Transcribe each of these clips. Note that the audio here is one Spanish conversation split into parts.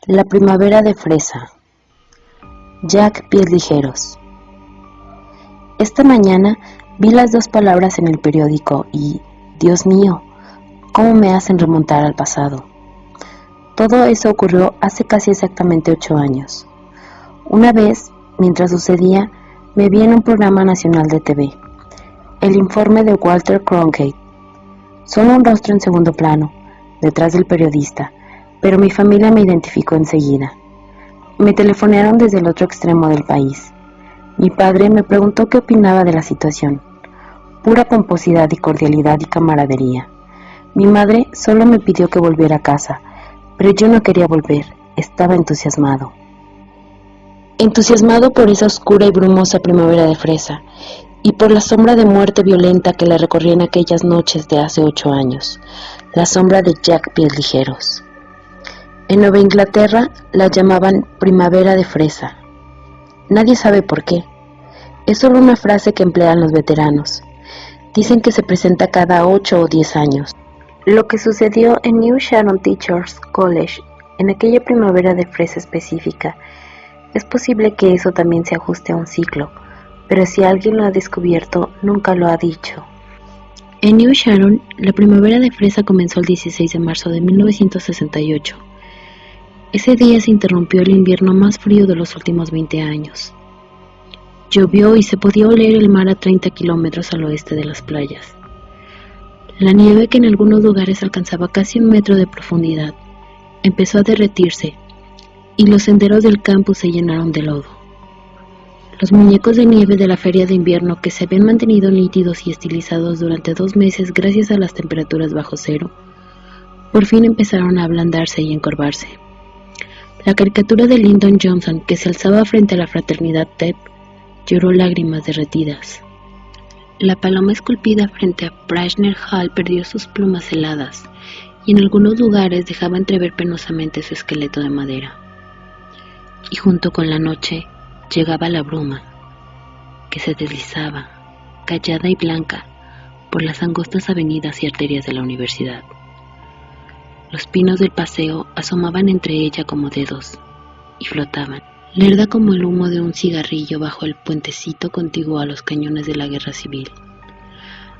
La primavera de fresa. Jack Pies Ligeros. Esta mañana vi las dos palabras en el periódico y, Dios mío, cómo me hacen remontar al pasado. Todo eso ocurrió hace casi exactamente 8 años. Una vez, mientras sucedía, me vi en un programa nacional de TV, el informe de Walter Cronkite. Solo un rostro en segundo plano, detrás del periodista, pero mi familia me identificó enseguida. Me telefonearon desde el otro extremo del país. Mi padre me preguntó qué opinaba de la situación. Pura pomposidad y cordialidad y camaradería. Mi madre solo me pidió que volviera a casa, pero yo no quería volver, estaba entusiasmado. Entusiasmado por esa oscura y brumosa primavera de fresa, y por la sombra de muerte violenta que le recorría en aquellas noches de hace 8 años, la sombra de Jack Pies Ligeros. En Nueva Inglaterra la llamaban primavera de fresa. Nadie sabe por qué. Es solo una frase que emplean los veteranos. Dicen que se presenta cada 8 o 10 años. Lo que sucedió en New Sharon Teachers College en aquella primavera de fresa específica, es posible que eso también se ajuste a un ciclo, pero si alguien lo ha descubierto, nunca lo ha dicho. En New Sharon, la primavera de fresa comenzó el 16 de marzo de 1968. Ese día se interrumpió el invierno más frío de los últimos 20 años. Llovió y se podía oler el mar a 30 kilómetros al oeste de las playas. La nieve, que en algunos lugares alcanzaba casi 1 metro de profundidad, empezó a derretirse y los senderos del campus se llenaron de lodo. Los muñecos de nieve de la feria de invierno, que se habían mantenido nítidos y estilizados durante 2 meses gracias a las temperaturas bajo cero, por fin empezaron a ablandarse y encorvarse. La caricatura de Lyndon Johnson, que se alzaba frente a la fraternidad TEP, lloró lágrimas derretidas. La paloma esculpida frente a Brashner Hall perdió sus plumas heladas y en algunos lugares dejaba entrever penosamente su esqueleto de madera. Y junto con la noche llegaba la bruma, que se deslizaba, callada y blanca, por las angostas avenidas y arterias de la universidad. Los pinos del paseo asomaban entre ella como dedos y flotaban, lerda como el humo de un cigarrillo bajo el puentecito contiguo a los cañones de la guerra civil.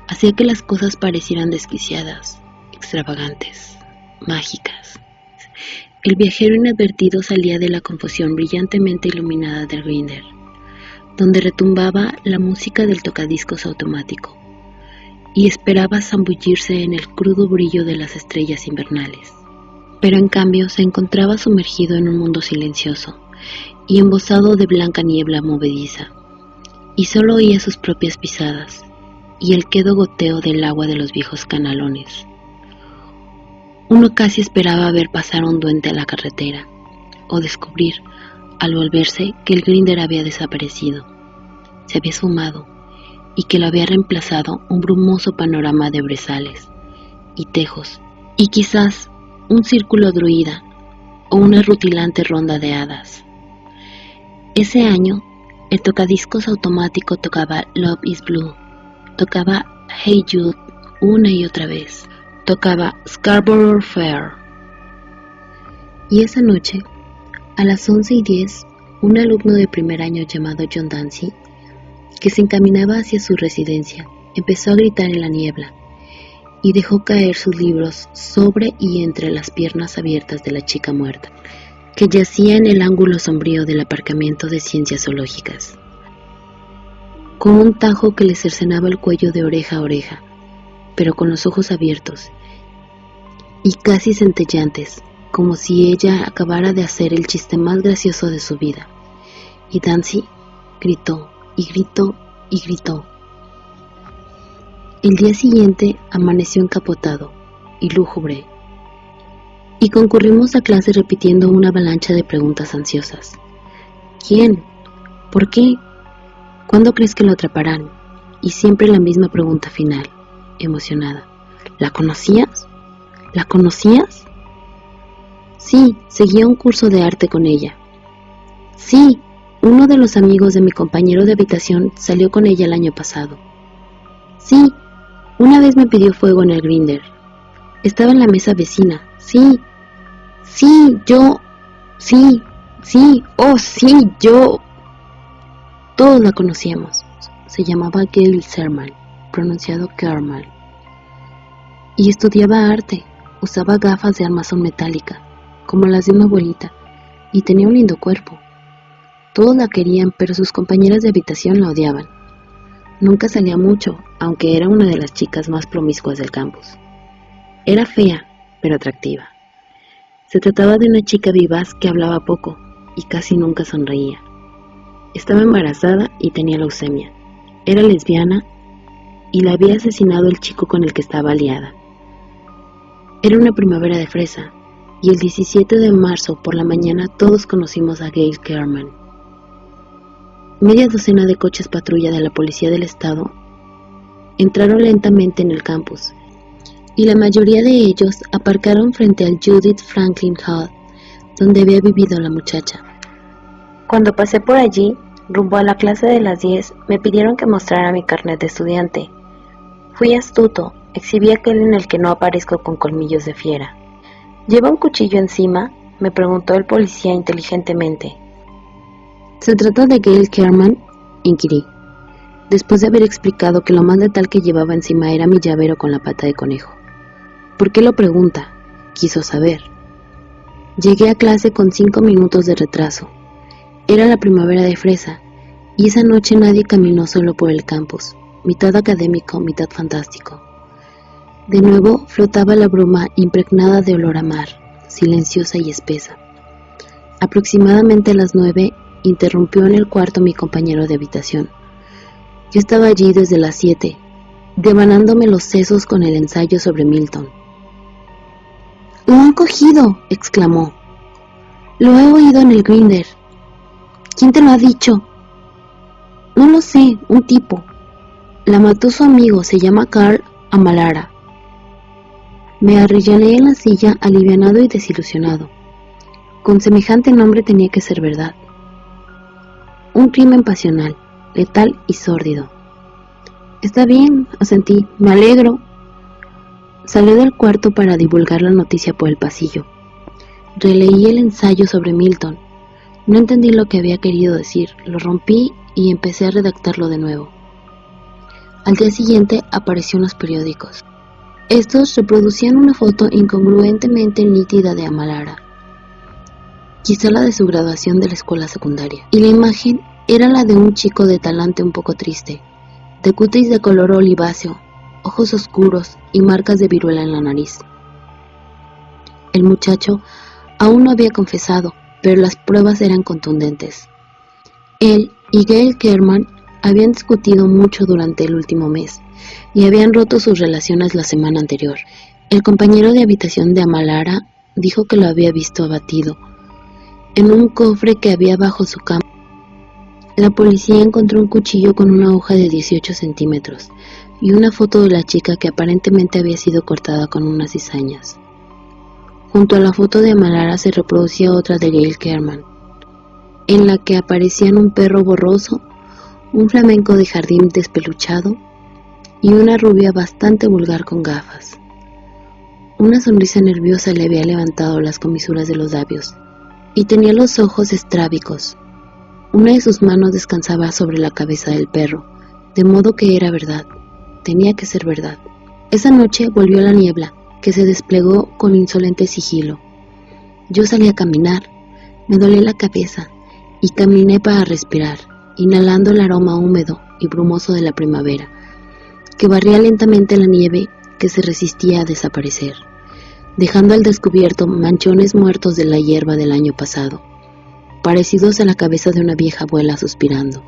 Hacía que las cosas parecieran desquiciadas, extravagantes, mágicas. El viajero inadvertido salía de la confusión brillantemente iluminada del grinder, donde retumbaba la música del tocadiscos automático, y esperaba zambullirse en el crudo brillo de las estrellas invernales. Pero en cambio se encontraba sumergido en un mundo silencioso y embosado de blanca niebla movediza, y solo oía sus propias pisadas y el quedo goteo del agua de los viejos canalones. Uno casi esperaba ver pasar un duende a la carretera, o descubrir, al volverse, que el grinder había desaparecido, se había esfumado, y que lo había reemplazado un brumoso panorama de brezales y tejos, y quizás un círculo druida o una rutilante ronda de hadas. Ese año, el tocadiscos automático tocaba Love is Blue, tocaba Hey Jude una y otra vez, tocaba Scarborough Fair. Y esa noche, a las 11:10, un alumno de primer año llamado John Dancy, que se encaminaba hacia su residencia, empezó a gritar en la niebla y dejó caer sus libros sobre y entre las piernas abiertas de la chica muerta, que yacía en el ángulo sombrío del aparcamiento de ciencias zoológicas, con un tajo que le cercenaba el cuello de oreja a oreja, pero con los ojos abiertos y casi centelleantes, como si ella acabara de hacer el chiste más gracioso de su vida. Y Dancy gritó y gritó y gritó. El día siguiente amaneció encapotado y lúgubre, y concurrimos a clase repitiendo una avalancha de preguntas ansiosas. ¿Quién? ¿Por qué? ¿Cuándo crees que lo atraparán? Y siempre la misma pregunta final, emocionada. ¿La conocías? ¿La conocías? Sí, seguía un curso de arte con ella. Sí, uno de los amigos de mi compañero de habitación salió con ella el año pasado. Sí, una vez me pidió fuego en el grinder. Estaba en la mesa vecina. Sí, yo... Sí, sí, oh sí, yo... Todos la conocíamos. Se llamaba Gail Sherman, pronunciado Kerman, y estudiaba arte. Usaba gafas de armazón metálica, como las de una abuelita, y tenía un lindo cuerpo. Todos la querían, pero sus compañeras de habitación la odiaban. Nunca salía mucho, aunque era una de las chicas más promiscuas del campus. Era fea, pero atractiva. Se trataba de una chica vivaz que hablaba poco y casi nunca sonreía. Estaba embarazada y tenía leucemia. Era lesbiana y la había asesinado el chico con el que estaba aliada. Era una primavera de fresa, y el 17 de marzo por la mañana todos conocimos a Gail Kerman. Media docena de coches patrulla de la policía del estado entraron lentamente en el campus, y la mayoría de ellos aparcaron frente al Judith Franklin Hall, donde había vivido la muchacha. Cuando pasé por allí, rumbo a la clase de las 10, me pidieron que mostrara mi carnet de estudiante. Fui astuto, exhibí aquel en el que no aparezco con colmillos de fiera. ¿Lleva un cuchillo encima?, me preguntó el policía inteligentemente. ¿Se trata de Gail Kerman?, inquirí, después de haber explicado que lo más letal que llevaba encima era mi llavero con la pata de conejo. ¿Por qué lo pregunta?, quiso saber. Llegué a clase con 5 minutos de retraso. Era la primavera de fresa, y esa noche nadie caminó solo por el campus, mitad académico, mitad fantástico. De nuevo flotaba la bruma impregnada de olor a mar, silenciosa y espesa. Aproximadamente a las 9, interrumpió en el cuarto mi compañero de habitación. Yo estaba allí desde las 7, devanándome los sesos con el ensayo sobre Milton. «¡Lo han cogido!», exclamó. «Lo he oído en el Grinder». «¿Quién te lo ha dicho?» «No lo sé, un tipo. La mató su amigo, se llama Carl Amalara». Me arrellané en la silla, alivianado y desilusionado. Con semejante nombre tenía que ser verdad. Un crimen pasional, letal y sórdido. «Está bien», asentí, «me alegro». Salió del cuarto para divulgar la noticia por el pasillo. Releí el ensayo sobre Milton. No entendí lo que había querido decir, lo rompí y empecé a redactarlo de nuevo. Al día siguiente apareció en los periódicos. Estos reproducían una foto incongruentemente nítida de Amalara, quizá la de su graduación de la escuela secundaria, y la imagen era la de un chico de talante un poco triste, de cutis de color oliváceo, ojos oscuros y marcas de viruela en la nariz. El muchacho aún no había confesado, pero las pruebas eran contundentes. Él y Gail Kerman habían discutido mucho durante el último mes y habían roto sus relaciones la semana anterior. El compañero de habitación de Amalara dijo que lo había visto abatido en un cofre que había bajo su cama. La policía encontró un cuchillo con una hoja de 18 centímetros y una foto de la chica que aparentemente había sido cortada con unas cizañas. Junto a la foto de Amalara se reproducía otra de Gail Kerman, en la que aparecían un perro borroso, un flamenco de jardín despeluchado y una rubia bastante vulgar con gafas. Una sonrisa nerviosa le había levantado las comisuras de los labios y tenía los ojos estrábicos. Una de sus manos descansaba sobre la cabeza del perro, de modo que era verdad, tenía que ser verdad. Esa noche volvió la niebla, que se desplegó con insolente sigilo. Yo salí a caminar, me dolía la cabeza y caminé para respirar, inhalando el aroma húmedo y brumoso de la primavera, que barría lentamente la nieve que se resistía a desaparecer, dejando al descubierto manchones muertos de la hierba del año pasado, parecidos a la cabeza de una vieja abuela suspirando.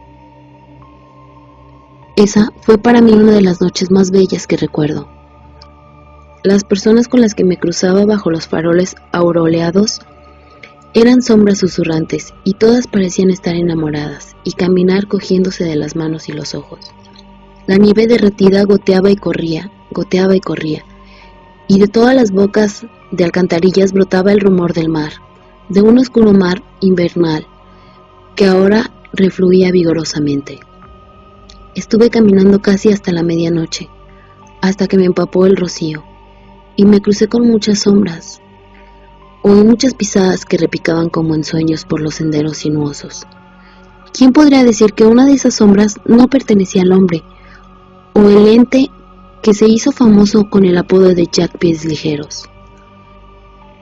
Esa fue para mí una de las noches más bellas que recuerdo. Las personas con las que me cruzaba bajo los faroles aureolados eran sombras susurrantes y todas parecían estar enamoradas y caminar cogiéndose de las manos y los ojos. La nieve derretida goteaba y corría, y de todas las bocas de alcantarillas brotaba el rumor del mar, de un oscuro mar invernal que ahora refluía vigorosamente. Estuve caminando casi hasta la medianoche, hasta que me empapó el rocío, y me crucé con muchas sombras. Oí muchas pisadas que repicaban como en sueños por los senderos sinuosos. ¿Quién podría decir que una de esas sombras no pertenecía al hombre, o el ente que se hizo famoso con el apodo de Jack Pies Ligeros?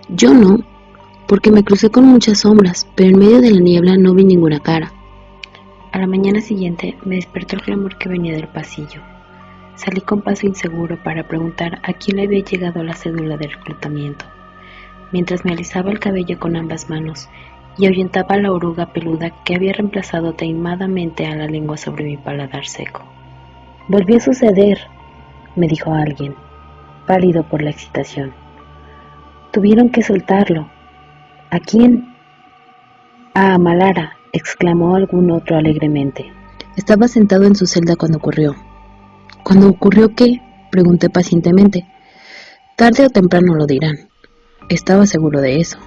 Yo no, porque me crucé con muchas sombras, pero en medio de la niebla no vi ninguna cara. A la mañana siguiente me despertó el clamor que venía del pasillo. Salí con paso inseguro para preguntar a quién le había llegado la cédula de reclutamiento, mientras me alisaba el cabello con ambas manos y ahuyentaba la oruga peluda que había reemplazado taimadamente a la lengua sobre mi paladar seco. «Volvió a suceder», me dijo alguien, pálido por la excitación. «Tuvieron que soltarlo». «¿A quién?» «A Amalara», exclamó algún otro alegremente. Estaba sentado en su celda cuando ocurrió. «¿Cuándo ocurrió qué?», pregunté pacientemente. «Tarde o temprano lo dirán». Estaba seguro de eso.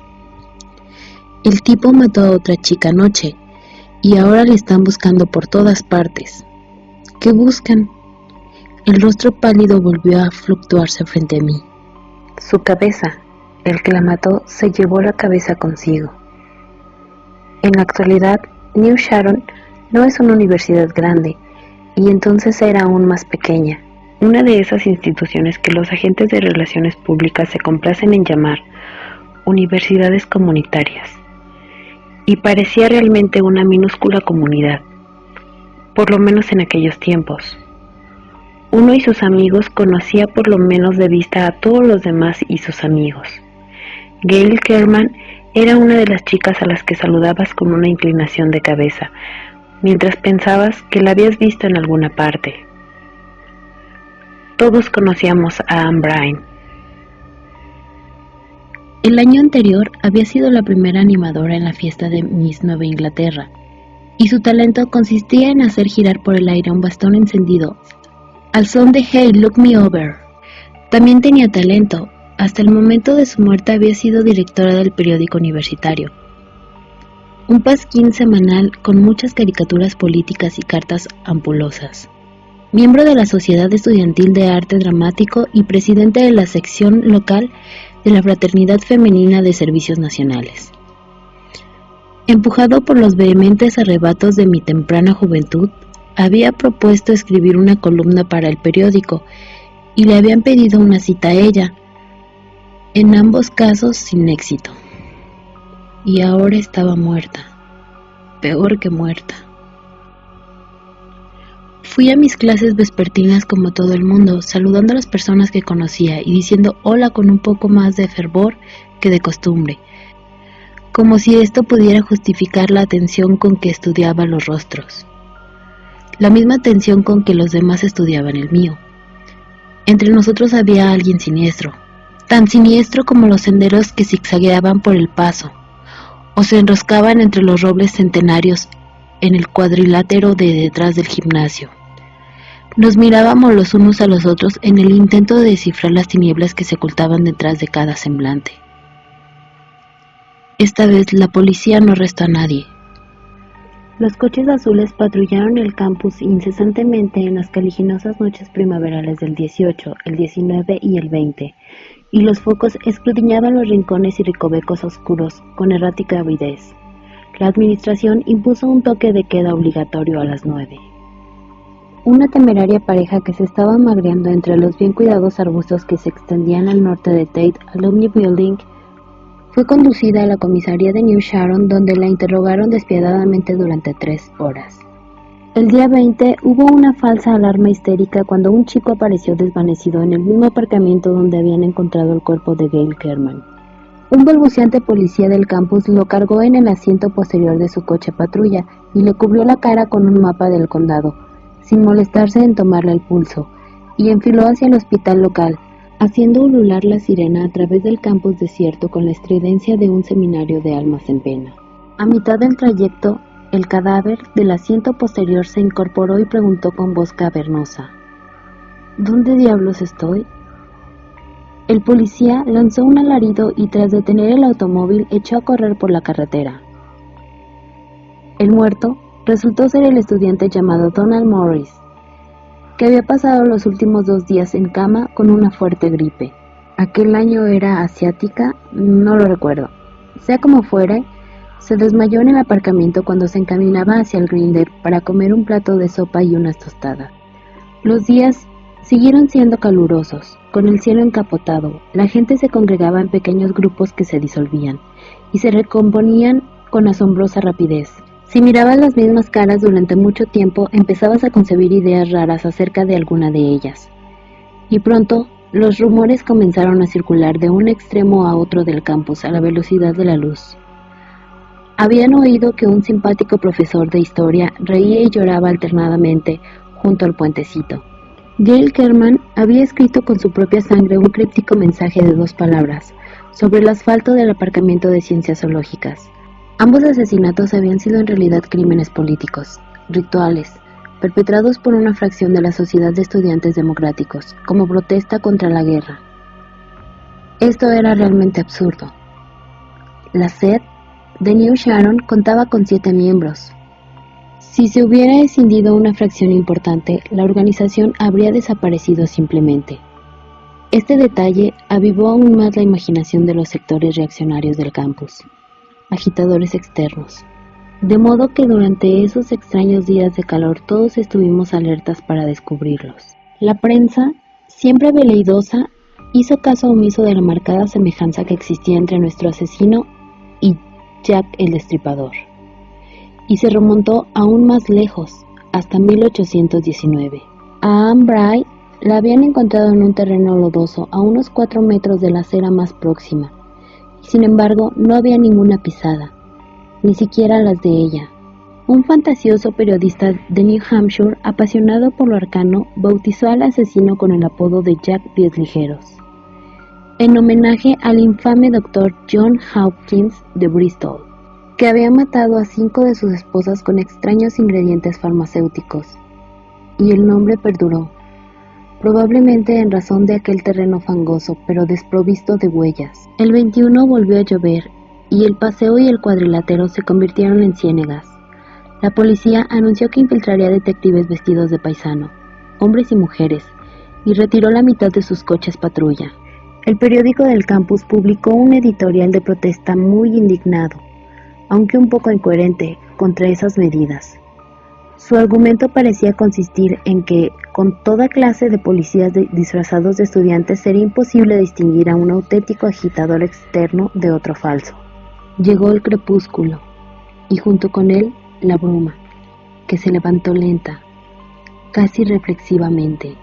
«El tipo mató a otra chica anoche y ahora le están buscando por todas partes». «¿Qué buscan?» El rostro pálido volvió a fluctuarse frente a mí. Su cabeza. El que la mató se llevó la cabeza consigo. En la actualidad, New Sharon no es una universidad grande, y entonces era aún más pequeña, una de esas instituciones que los agentes de relaciones públicas se complacen en llamar universidades comunitarias, y parecía realmente una minúscula comunidad, por lo menos en aquellos tiempos. Uno y sus amigos conocía por lo menos de vista a todos los demás y sus amigos. Gail Kerman era una de las chicas a las que saludabas con una inclinación de cabeza, mientras pensabas que la habías visto en alguna parte. Todos conocíamos a Anne Bryan. El año anterior había sido la primera animadora en la fiesta de Miss Nueva Inglaterra, y su talento consistía en hacer girar por el aire un bastón encendido al son de «Hey, look me over». También tenía talento. Hasta el momento de su muerte había sido directora del periódico universitario, un pasquín semanal con muchas caricaturas políticas y cartas ampulosas. Miembro de la Sociedad Estudiantil de Arte Dramático y presidente de la sección local de la Fraternidad Femenina de Servicios Nacionales. Empujado por los vehementes arrebatos de mi temprana juventud, había propuesto escribir una columna para el periódico y le habían pedido una cita a ella, en ambos casos sin éxito. Y ahora estaba muerta, peor que muerta. Fui a mis clases vespertinas como todo el mundo, saludando a las personas que conocía y diciendo hola con un poco más de fervor que de costumbre, como si esto pudiera justificar la atención con que estudiaba los rostros, la misma atención con que los demás estudiaban el mío. Entre nosotros había alguien siniestro, tan siniestro como los senderos que zigzagueaban por el paso, o se enroscaban entre los robles centenarios en el cuadrilátero de detrás del gimnasio. Nos mirábamos los unos a los otros en el intento de descifrar las tinieblas que se ocultaban detrás de cada semblante. Esta vez la policía no arrestó a nadie. Los coches azules patrullaron el campus incesantemente en las caliginosas noches primaverales del 18, el 19 y el 20, y los focos escudriñaban los rincones y recovecos oscuros con errática avidez. La administración impuso un toque de queda obligatorio a las 9. Una temeraria pareja que se estaba magreando entre los bien cuidados arbustos que se extendían al norte de Tate Alumni Building fue conducida a la comisaría de New Sharon, donde la interrogaron despiadadamente durante 3 horas. El día 20 hubo una falsa alarma histérica cuando un chico apareció desvanecido en el mismo aparcamiento donde habían encontrado el cuerpo de Gail Kerman. Un balbuceante policía del campus lo cargó en el asiento posterior de su coche patrulla y le cubrió la cara con un mapa del condado, sin molestarse en tomarle el pulso, y enfiló hacia el hospital local, haciendo ulular la sirena a través del campus desierto con la estridencia de un seminario de almas en pena. A mitad del trayecto, el cadáver del asiento posterior se incorporó y preguntó con voz cavernosa: ¿Dónde diablos estoy? El policía lanzó un alarido y tras detener el automóvil echó a correr por la carretera. El muerto resultó ser el estudiante llamado Donald Morris, que había pasado los últimos 2 días en cama con una fuerte gripe. Aquel año era asiática, no lo recuerdo. Sea como fuere, se desmayó en el aparcamiento cuando se encaminaba hacia el grinder para comer un plato de sopa y unas tostadas. Los días siguieron siendo calurosos, con el cielo encapotado. La gente se congregaba en pequeños grupos que se disolvían y se recomponían con asombrosa rapidez. Si mirabas las mismas caras durante mucho tiempo, empezabas a concebir ideas raras acerca de alguna de ellas. Y pronto, los rumores comenzaron a circular de un extremo a otro del campus a la velocidad de la luz. Habían oído que un simpático profesor de historia reía y lloraba alternadamente junto al puentecito. Gail Kerman había escrito con su propia sangre un críptico mensaje de 2 palabras sobre el asfalto del aparcamiento de ciencias zoológicas. Ambos asesinatos habían sido en realidad crímenes políticos, rituales, perpetrados por una fracción de la Sociedad de Estudiantes Democráticos, como protesta contra la guerra. Esto era realmente absurdo. La SED de New Sharon contaba con 7 miembros. Si se hubiera escindido una fracción importante, la organización habría desaparecido simplemente. Este detalle avivó aún más la imaginación de los sectores reaccionarios del campus, agitadores externos. De modo que durante esos extraños días de calor todos estuvimos alertas para descubrirlos. La prensa, siempre veleidosa, hizo caso omiso de la marcada semejanza que existía entre nuestro asesino y Jack el Destripador, y se remontó aún más lejos, hasta 1819. A Anne Bray la habían encontrado en un terreno lodoso a unos 4 metros de la acera más próxima, y sin embargo no había ninguna pisada, ni siquiera las de ella. Un fantasioso periodista de New Hampshire, apasionado por lo arcano, bautizó al asesino con el apodo de Jack Pies Ligeros, en homenaje al infame Dr. John Hopkins de Bristol, que había matado a 5 de sus esposas con extraños ingredientes farmacéuticos, y el nombre perduró, probablemente en razón de aquel terreno fangoso pero desprovisto de huellas. El 21 volvió a llover, y el paseo y el cuadrilátero se convirtieron en ciénegas. La policía anunció que infiltraría detectives vestidos de paisano, hombres y mujeres, y retiró la mitad de sus coches patrulla. El periódico del campus publicó un editorial de protesta muy indignado, aunque un poco incoherente, contra esas medidas. Su argumento parecía consistir en que, con toda clase de policías disfrazados de estudiantes, sería imposible distinguir a un auténtico agitador externo de otro falso. Llegó el crepúsculo, y junto con él la bruma, que se levantó lenta, casi reflexivamente,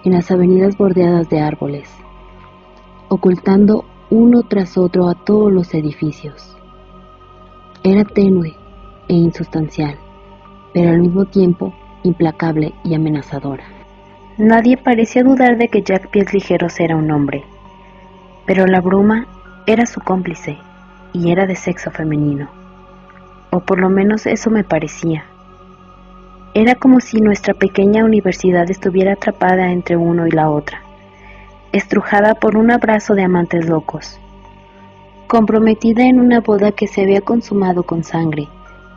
en las avenidas bordeadas de árboles, ocultando uno tras otro a todos los edificios. Era tenue e insustancial, pero al mismo tiempo implacable y amenazadora. Nadie parecía dudar de que Jack Pies Ligeros era un hombre, pero la bruma era su cómplice y era de sexo femenino, o por lo menos eso me parecía. Era como si nuestra pequeña universidad estuviera atrapada entre uno y la otra, estrujada por un abrazo de amantes locos, comprometida en una boda que se había consumado con sangre.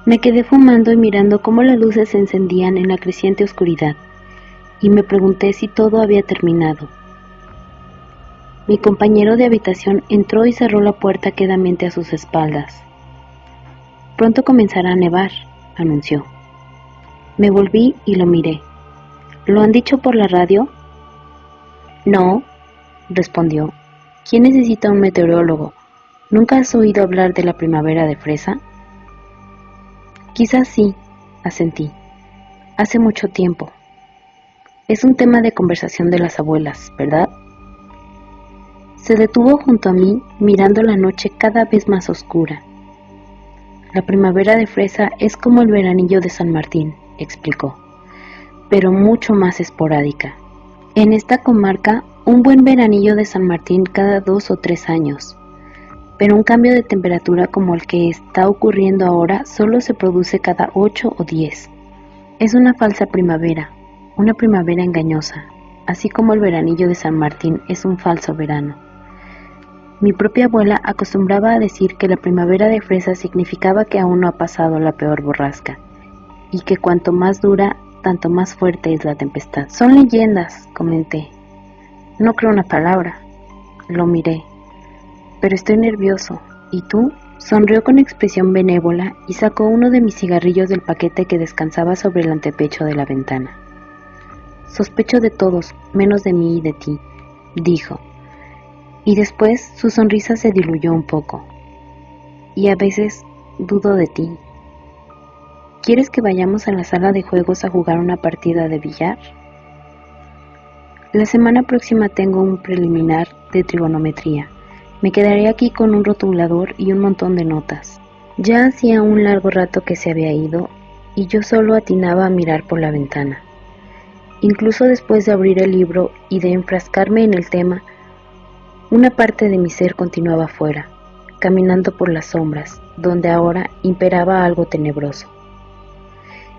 Me quedé fumando y mirando cómo las luces se encendían en la creciente oscuridad, y me pregunté si todo había terminado. Mi compañero de habitación entró y cerró la puerta quedamente a sus espaldas. Pronto comenzará a nevar, anunció. Me volví y lo miré. ¿Lo han dicho por la radio? No, respondió. ¿Quién necesita un meteorólogo? ¿Nunca has oído hablar de la primavera de fresa? Quizás sí, asentí. Hace mucho tiempo. Es un tema de conversación de las abuelas, ¿verdad? Se detuvo junto a mí, mirando la noche cada vez más oscura. La primavera de fresa es como el veranillo de San Martín, explicó, pero mucho más esporádica. En esta comarca, un buen veranillo de San Martín cada 2 o 3 años. Pero un cambio de temperatura como el que está ocurriendo ahora solo se produce cada 8 o 10. Es una falsa primavera, una primavera engañosa, así como el veranillo de San Martín es un falso verano. Mi propia abuela acostumbraba a decir que la primavera de fresa significaba que aún no ha pasado la peor borrasca, y que cuanto más dura, tanto más fuerte es la tempestad. Son leyendas, comenté. No creo una palabra. Lo miré. Pero estoy nervioso. ¿Y tú? Sonrió con expresión benévola y sacó uno de mis cigarrillos del paquete que descansaba sobre el antepecho de la ventana. Sospecho de todos, menos de mí y de ti, dijo. Y después su sonrisa se diluyó un poco. Y a veces dudo de ti. ¿Quieres que vayamos a la sala de juegos a jugar una partida de billar? La semana próxima tengo un preliminar de trigonometría. Me quedaré aquí con un rotulador y un montón de notas. Ya hacía un largo rato que se había ido y yo solo atinaba a mirar por la ventana. Incluso después de abrir el libro y de enfrascarme en el tema, una parte de mi ser continuaba afuera, caminando por las sombras, donde ahora imperaba algo tenebroso.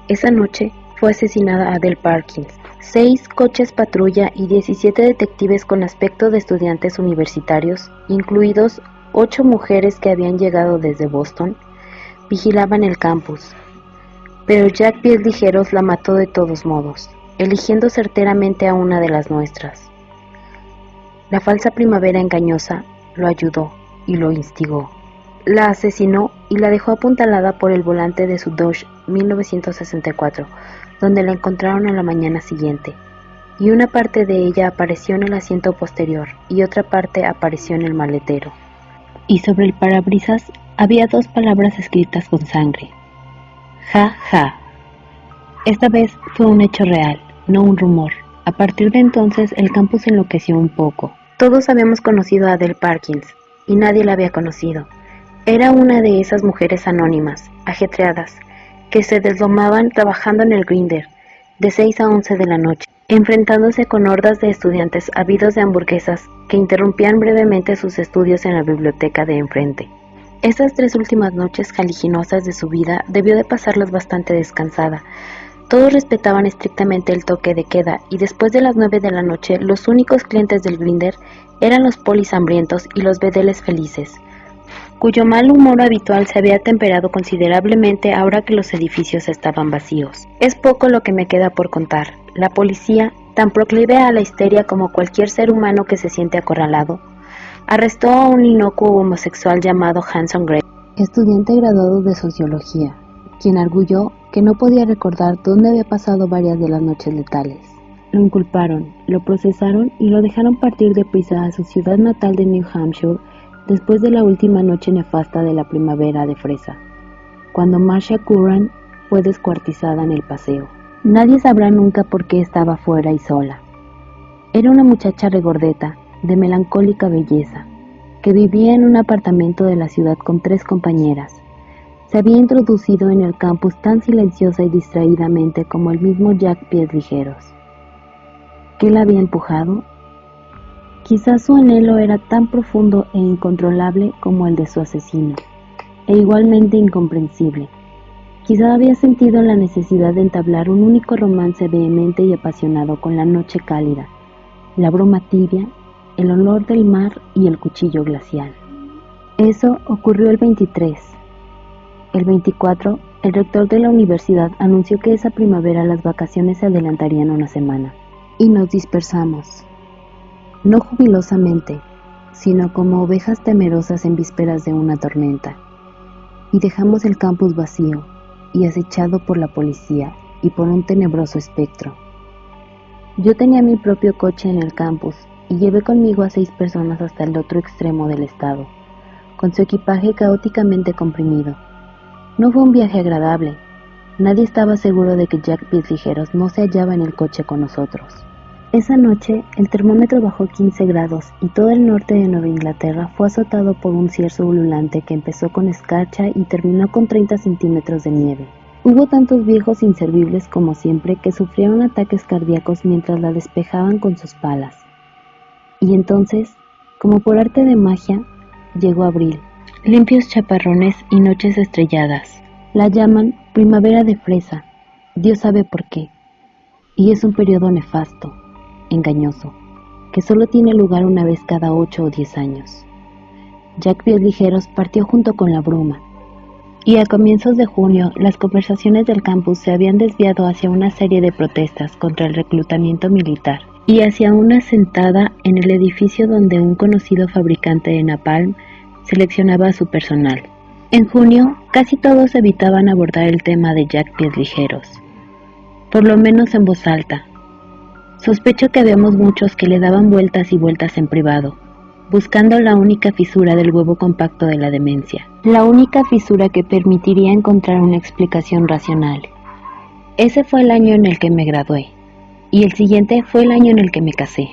Esa noche fue asesinada Adele Parkins. 6 coches patrulla y 17 detectives con aspecto de estudiantes universitarios, incluidos 8 mujeres que habían llegado desde Boston, vigilaban el campus. Pero Jack Pies Ligeros la mató de todos modos, eligiendo certeramente a una de las nuestras. La falsa primavera engañosa lo ayudó y lo instigó. La asesinó y la dejó apuntalada por el volante de su Dodge 1964, donde la encontraron a la mañana siguiente, y una parte de ella apareció en el asiento posterior y otra parte apareció en el maletero. Y sobre el parabrisas había 2 palabras escritas con sangre. Ja, ja. Esta vez fue un hecho real, no un rumor. A partir de entonces el campus enloqueció un poco. Todos habíamos conocido a Adele Parkins, y nadie la había conocido. Era una de esas mujeres anónimas, ajetreadas, que se deslomaban trabajando en el grinder, de 6 a 11 de la noche, enfrentándose con hordas de estudiantes ávidos de hamburguesas que interrumpían brevemente sus estudios en la biblioteca de enfrente. Esas 3 últimas noches jaliginosas de su vida debió de pasarlas bastante descansada. Todos respetaban estrictamente el toque de queda y después de las 9 de la noche los únicos clientes del grinder eran los polis hambrientos y los bedeles felices, cuyo mal humor habitual se había temperado considerablemente ahora que los edificios estaban vacíos. Es poco lo que me queda por contar. La policía, tan proclive a la histeria como cualquier ser humano que se siente acorralado, arrestó a un inocuo homosexual llamado Hanson Gray, estudiante graduado de sociología, quien arguyó que no podía recordar dónde había pasado varias de las noches letales. Lo inculparon, lo procesaron y lo dejaron partir deprisa a su ciudad natal de New Hampshire después de la última noche nefasta de la primavera de fresa, cuando Marcia Curran fue descuartizada en el paseo. Nadie sabrá nunca por qué estaba fuera y sola. Era una muchacha regordeta, de melancólica belleza, que vivía en un apartamento de la ciudad con 3 compañeras. Se había introducido en el campus tan silenciosa y distraídamente como el mismo Jack Pies Ligeros. ¿Qué la había empujado? Quizás su anhelo era tan profundo e incontrolable como el de su asesino, e igualmente incomprensible. Quizás había sentido la necesidad de entablar un único romance vehemente y apasionado con la noche cálida, la bruma tibia, el olor del mar y el cuchillo glacial. Eso ocurrió el 23. El 24, el rector de la universidad anunció que esa primavera las vacaciones se adelantarían una semana, y nos dispersamos. No jubilosamente, sino como ovejas temerosas en vísperas de una tormenta, y dejamos el campus vacío y acechado por la policía y por un tenebroso espectro. Yo tenía mi propio coche en el campus y llevé conmigo a 6 personas hasta el otro extremo del estado, con su equipaje caóticamente comprimido. No fue un viaje agradable. Nadie estaba seguro de que Jack Pies Ligeros no se hallaba en el coche con nosotros. Esa noche, el termómetro bajó 15 grados y todo el norte de Nueva Inglaterra fue azotado por un cierzo ululante que empezó con escarcha y terminó con 30 centímetros de nieve. Hubo tantos viejos inservibles como siempre que sufrieron ataques cardíacos mientras la despejaban con sus palas. Y entonces, como por arte de magia, llegó abril. Limpios chaparrones y noches estrelladas. La llaman primavera de fresa, Dios sabe por qué. Y es un periodo nefasto, engañoso, que solo tiene lugar una vez cada 8 o 10 años. Jack Pies Ligeros partió junto con la bruma, y a comienzos de junio las conversaciones del campus se habían desviado hacia una serie de protestas contra el reclutamiento militar y hacia una sentada en el edificio donde un conocido fabricante de napalm seleccionaba a su personal. En junio, casi todos evitaban abordar el tema de Jack Pies Ligeros, por lo menos en voz alta. Sospecho que habíamos muchos que le daban vueltas y vueltas en privado, buscando la única fisura del huevo compacto de la demencia, la única fisura que permitiría encontrar una explicación racional. Ese fue el año en el que me gradué, y el siguiente fue el año en el que me casé.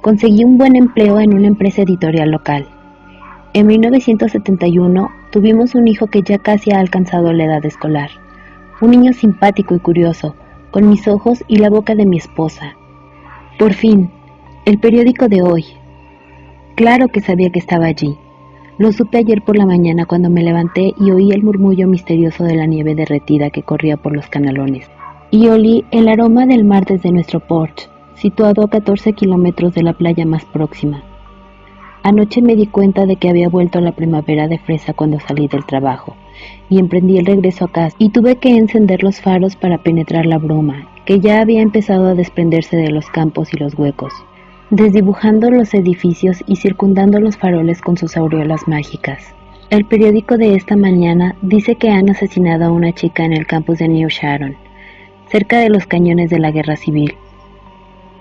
Conseguí un buen empleo en una empresa editorial local. En 1971 tuvimos un hijo que ya casi ha alcanzado la edad escolar, un niño simpático y curioso, con mis ojos y la boca de mi esposa. Por fin, el periódico de hoy. Claro que sabía que estaba allí. Lo supe ayer por la mañana cuando me levanté y oí el murmullo misterioso de la nieve derretida que corría por los canalones. Y olí el aroma del mar desde nuestro porche, situado a 14 kilómetros de la playa más próxima. Anoche me di cuenta de que había vuelto a la primavera de fresa cuando salí del trabajo, y emprendí el regreso a casa, y tuve que encender los faros para penetrar la bruma, que ya había empezado a desprenderse de los campos y los huecos, desdibujando los edificios y circundando los faroles con sus aureolas mágicas. El periódico de esta mañana dice que han asesinado a una chica en el campus de New Sharon, cerca de los cañones de la guerra civil.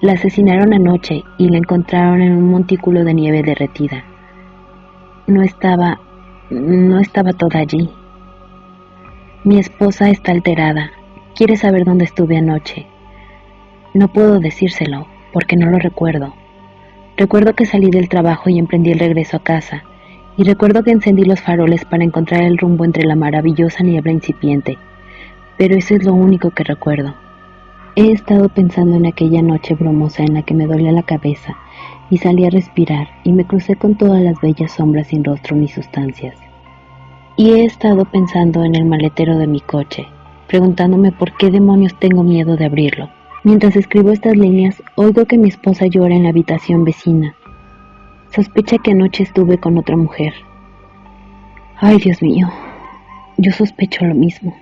La asesinaron anoche y la encontraron en un montículo de nieve derretida. No estaba toda allí. Mi esposa está alterada. Quiere saber dónde estuve anoche. No puedo decírselo, porque no lo recuerdo. Recuerdo que salí del trabajo y emprendí el regreso a casa, y recuerdo que encendí los faroles para encontrar el rumbo entre la maravillosa niebla incipiente, pero eso es lo único que recuerdo. He estado pensando en aquella noche brumosa en la que me dolía la cabeza y salí a respirar y me crucé con todas las bellas sombras sin rostro ni sustancias. Y he estado pensando en el maletero de mi coche, preguntándome por qué demonios tengo miedo de abrirlo. Mientras escribo estas líneas, oigo que mi esposa llora en la habitación vecina. Sospecha que anoche estuve con otra mujer. Ay, Dios mío, yo sospecho lo mismo.